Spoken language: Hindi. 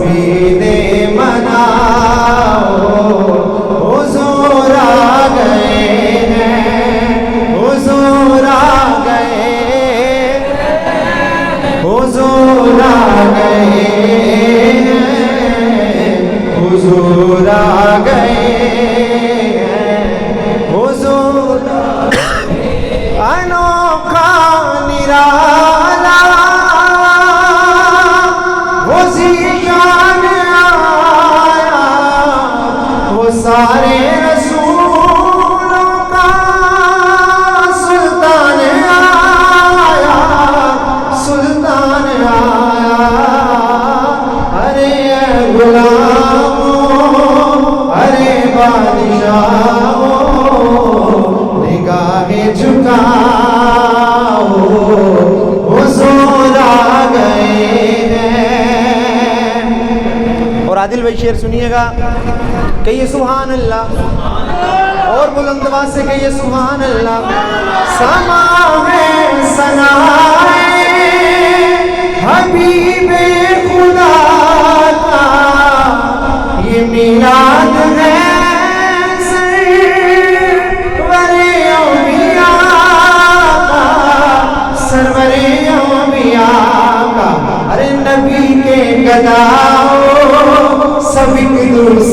मौलिद मनाओ, हुजूर आ गए हैं, हुजूर आ गए, हुजूर आ गए हैं, हुजूर आ गए हैं, हुजूर अनोखा निराला वो ज़ीशान आया, वो सारे रसूलों का सुल्तान आया, सुल्तान आया। अरे गुलामों, अरे बादशाहों, निगाहें झुकाओ, हुजूर आ गए हैं। और आदिल भाई शेर सुनिएगा, कहिए सुभान अल्लाह, और बुलंद आवाज से कहिए सुभान अल्लाह। समा में सनाए हबीबे खुदा का ये मिलाद है, अरे नबी के गदाओ सब एक दूसरे